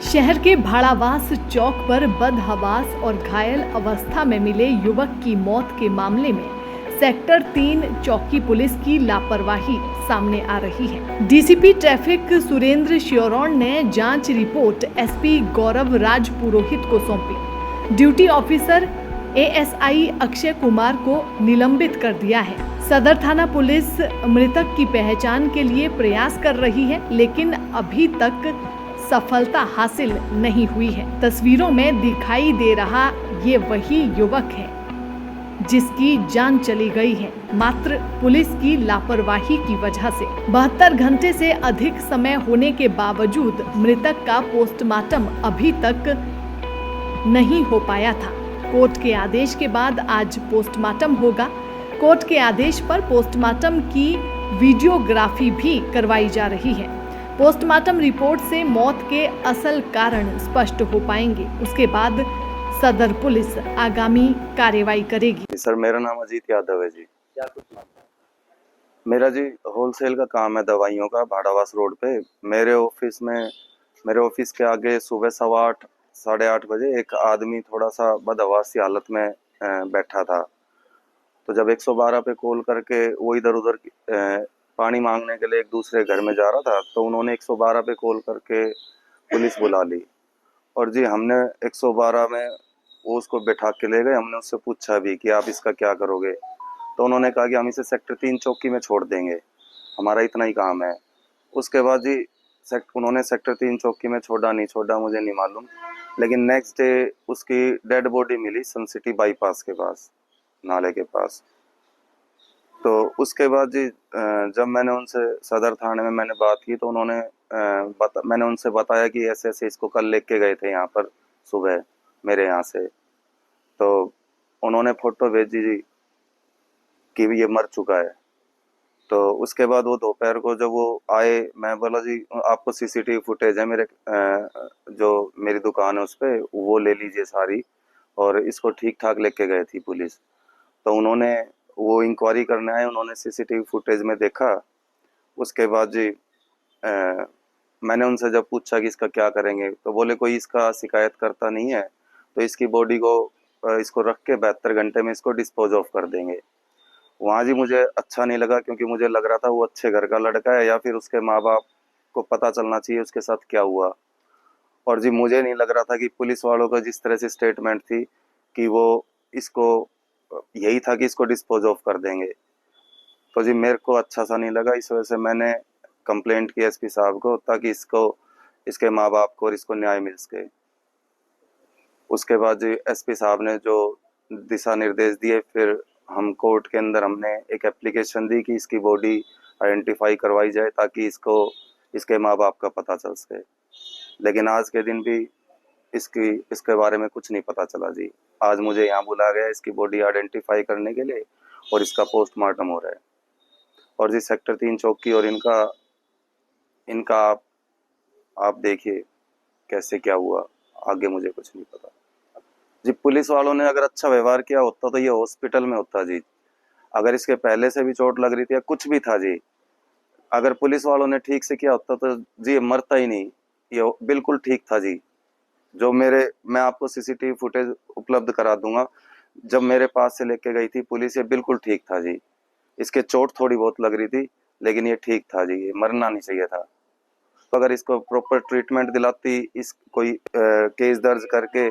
शहर के भाड़ावास चौक पर बदहवास और घायल अवस्था में मिले युवक की मौत के मामले में सेक्टर 3 चौकी पुलिस की लापरवाही सामने आ रही है। डीसीपी ट्रैफिक सुरेंद्र श्योरण ने जांच रिपोर्ट एसपी गौरव राज पुरोहित को सौंपी। Duty officer ASI Akshay Kumar को निलंबित कर दिया है। सदर थाना पुलिस मृतक की पहचान के लिए प्रयास कर रही है, लेकिन अभी तक सफलता हासिल नहीं हुई है। तस्वीरों में दिखाई दे रहा ये वही युवक है जिसकी जान चली गई है मात्र पुलिस की लापरवाही की वजह से। 72 घंटे से अधिक समय होने के बावजूद मृतक का पोस्टमार्टम अभी तक नहीं हो पाया था। कोर्ट के आदेश के बाद आज पोस्टमार्टम होगा। कोर्ट के आदेश पर पोस्टमार्टम की वीडियोग्राफी भी करवाई जा रही है। पोस्टमार्टम रिपोर्ट से मौत के असल कारण स्पष्ट हो पाएंगे। उसके बाद सदर पुलिस आगामी कार्रवाई करेगी। सर, मेरा नाम अजीत यादव है जी। क्या कुछ मामला है? मेरा जी होलसेल का काम है दवाइयों का, भाड़ावास रोड पे। मेरे ऑफिस के आगे सुबह 8:15 साढ़े 8 बजे एक आदमी थोड़ा सा बदहवासी हालत में बैठा था। तो जब 112 पे कॉल करके वो इधर उधर पानी मांगने के लिए एक दूसरे घर में जा रहा था, तो उन्होंने 112 पे कॉल करके पुलिस बुला ली। और जी हमने 112 में वो उसको बैठा के ले गए। हमने उससे पूछा भी कि आप इसका क्या करोगे, तो उन्होंने कहा कि हम इसे सेक्टर 3 चौकी में छोड़ देंगे, हमारा इतना ही काम है। उसके बाद जी उन्होंने सेक्टर 3 चौकी में छोड़ा नहीं छोड़ा मुझे नहीं मालूम, लेकिन नेक्स्ट डे उसकी डेड बॉडी मिली सन सिटी बाईपास के पास, नाले के पास। तो उसके बाद जी जब मैंने उनसे सदर थाने में मैंने बात की, तो मैंने उनसे बताया कि ऐसे ऐसे इसको कल लेके गए थे यहाँ पर सुबह मेरे यहाँ से। तो उन्होंने फोटो भेजी जी कि ये मर चुका है। तो उसके बाद वो दोपहर को जब वो आए, मैं बोला जी आपको सीसीटीवी फुटेज है मेरे जो मेरी दुकान है उस पर, वो ले लीजिए सारी, और इसको ठीक ठाक लेके गए थी पुलिस। तो उन्होंने वो इंक्वायरी करने आए, उन्होंने सीसीटीवी फुटेज में देखा। उसके बाद जी मैंने उनसे जब पूछा कि इसका क्या करेंगे, तो बोले कोई इसका शिकायत करता नहीं है, तो इसकी बॉडी को इसको रख के 72 घंटे में इसको डिस्पोज ऑफ कर देंगे। वहाँ जी मुझे अच्छा नहीं लगा, क्योंकि मुझे लग रहा था वो अच्छे घर का लड़का है, या फिर उसके माँ बाप को पता चलना चाहिए उसके साथ क्या हुआ। और जी मुझे नहीं लग रहा था कि पुलिस वालों का जिस तरह से स्टेटमेंट थी कि वो इसको यही था कि इसको डिस्पोज ऑफ कर देंगे। तो जी मेरे को अच्छा सा नहीं लगा। इस वजह से मैंने कंप्लेंट की एसपी साहब को, ताकि इसके माँ बाप को और इसको न्याय मिल सके। उसके बाद जी एसपी साहब ने जो दिशा निर्देश दिए, फिर हम कोर्ट के अंदर हमने एक एप्लीकेशन दी कि इसकी बॉडी आइडेंटिफाई करवाई जाए, ताकि इसके माँ बाप का पता चल सके। लेकिन आज के दिन भी इसके बारे में कुछ नहीं पता चला जी। आज मुझे यहाँ बुलाया गया इसकी बॉडी आइडेंटिफाई करने के लिए, और इसका पोस्टमार्टम हो रहा है। और जी सेक्टर 3 चौकी और इनका आप देखिए कैसे क्या हुआ, आगे मुझे कुछ नहीं पता जी। पुलिस वालों ने अगर अच्छा व्यवहार किया होता तो ये हॉस्पिटल में होता जी। अगर इसके पहले से भी चोट लग रही थी या कुछ भी था जी, अगर पुलिस वालों ने ठीक से किया होता तो जी ये मरता ही नहीं, ये बिल्कुल ठीक था जी। मैं आपको सीसीटीवी फुटेज उपलब्ध करा दूंगा, जब मेरे पास से लेके गई थी पुलिस, ये बिल्कुल ठीक था जी। इसके चोट थोड़ी बहुत लग रही थी, लेकिन ये ठीक था जी, ये मरना नहीं चाहिए था। तो अगर इसको प्रॉपर ट्रीटमेंट दिलाती, इस कोई केस दर्ज करके,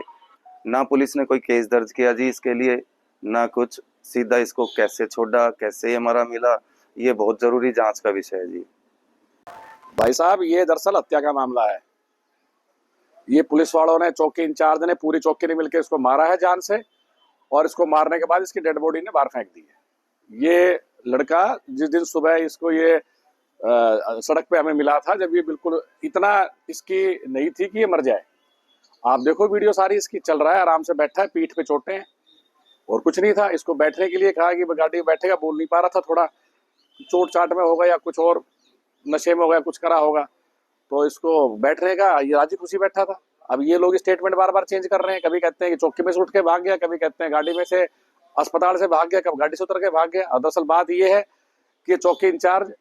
ना पुलिस ने कोई केस दर्ज किया जी इसके लिए, ना कुछ, सीधा इसको कैसे छोड़ा, कैसे ये मरा मिला, ये बहुत जरूरी जांच का विषय है जी। भाई साहब, ये दरअसल हत्या का मामला है। ये पुलिस वालों ने, चौकी इंचार्ज ने, पूरी चौकी ने मिलकर इसको मारा है जान से, और इसको मारने के बाद इसकी डेड बॉडी ने बाहर फेंक दी है। ये लड़का जिस दिन सुबह इसको ये सड़क पे हमें मिला था, जब ये बिल्कुल इतना इसकी नहीं थी कि ये मर जाए। आप देखो वीडियो सारी इसकी चल रहा है, आराम से बैठा है, पीठ पे चोटें हैं और कुछ नहीं था। इसको बैठने के लिए कहा कि गाड़ी में बैठेगा, बोल नहीं पा रहा था, थोड़ा चोट चाट में होगा या कुछ और नशे में हो गया, कुछ करा होगा, तो इसको बैठने का ये राजी खुशी बैठा था। अब ये लोग स्टेटमेंट बार बार चेंज कर रहे हैं, कभी कहते हैं कि चौकी में से उठ के भाग गया, कभी कहते हैं गाड़ी में से अस्पताल से भाग गया, कभी गाड़ी से उतर के भाग गया। और दरअसल बात ये है कि चौकी इंचार्ज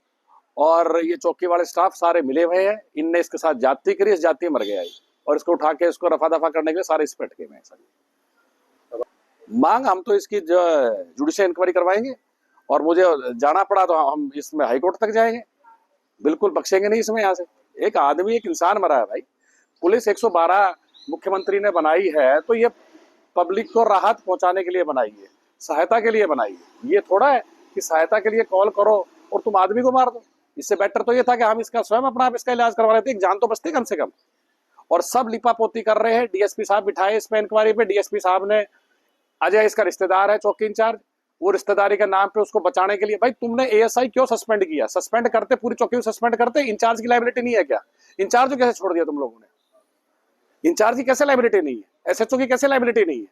और ये चौकी वाले स्टाफ सारे मिले हुए हैं, इनने इसके साथ जाति करी, इस जाति मर गया। और इसको उठा के इसको रफा दफा करने के लिए सारे इस पे अटके हुए हैं सर। मांग हम तो इसकी जो जुडिशियल इंक्वायरी करवाएंगे, और मुझे जाना पड़ा तो हम इसमें हाईकोर्ट तक जाएंगे, बिल्कुल बख्शेंगे नहीं इसमें। यहाँ से एक आदमी, एक इंसान मरा है भाई। पुलिस 112 मुख्यमंत्री ने बनाई है तो ये पब्लिक को राहत पहुंचाने के लिए बनाई है, सहायता के लिए बनाई है। ये थोड़ा है कि सहायता के लिए कॉल करो और तुम आदमी को मार दो। इससे बेटर तो ये था कि हम इसका स्वयं अपना आप इसका इलाज करवा लेते, एक जान तो बचती कम से कम। और सब लिपापोती कर रहे हैं। डीएसपी साहब बिठाए इस पे इंक्वायरी पे। डीएसपी साहब ने, अजय इसका रिश्तेदार है चौकी इंचार्ज, वो रिश्तेदारी के नाम पे उसको बचाने के लिए, भाई तुमने एएसआई क्यों सस्पेंड किया? सस्पेंड करते पूरी चौकी को सस्पेंड करते, इंचार्ज की लायबिलिटी नहीं है क्या? इंचार्ज को कैसे छोड़ दिया तुम लोगों ने? इंचार्ज की कैसे लायबिलिटी नहीं है? एसएचओ की कैसे लायबिलिटी नहीं है?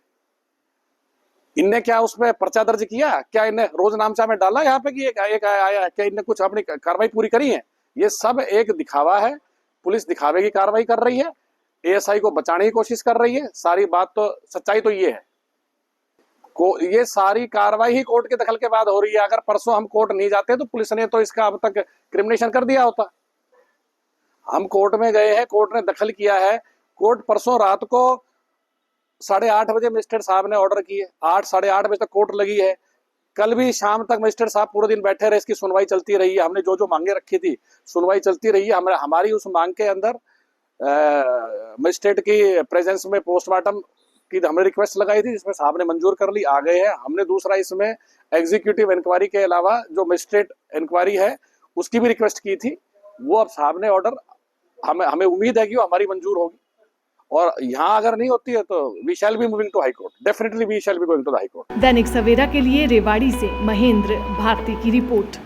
इनने क्या उसमें पर्चा दर्ज किया? क्या इन्हें रोज नामचा में डाला यहाँ पे कि एक आया? क्या इनने कुछ अपनी कार्रवाई पूरी करी है? ये सब एक दिखावा है। पुलिस दिखावे की कार्रवाई कर रही है, एएसआई को बचाने की कोशिश कर रही है। सारी बात तो, सच्चाई तो ये है। ये सारी कार्रवाई ही कोर्ट के दखल के बाद हो रही है। अगर परसों हम कोर्ट नहीं जाते तो पुलिस ने तो इसका अब तक क्रिमिनेशन कर दिया होता। हम कोर्ट में गए हैं, कोर्ट ने दखल किया है। कोर्ट परसों रात को 8:30 बजे मजिस्ट्रेट साहब ने ऑर्डर किए, 8 साढ़े 8 बजे तक कोर्ट लगी है। कल भी शाम तक मजिस्ट्रेट साहब पूरे दिन बैठे रहे, इसकी सुनवाई चलती रही है। हमने जो जो मांगे रखी थी सुनवाई चलती रही है। हमारी उस मांग के अंदर मजिस्ट्रेट की प्रेजेंस में पोस्टमार्टम की हमने रिक्वेस्ट लगाई थी, जिसमें साहब ने मंजूर कर ली, आ गए हैं। हमने दूसरा इसमें एग्जीक्यूटिव इंक्वायरी के अलावा जो मजिस्ट्रेट इंक्वायरी है उसकी भी रिक्वेस्ट की थी। वो अब साहब ने ऑर्डर, हमें उम्मीद है कि वो हमारी मंजूर होगी। और यहाँ अगर नहीं होती है तो we shall be moving to high court, definitely we shall be going to the high court. Dainik Savera के लिए रेवाड़ी से महेंद्र भारती की रिपोर्ट।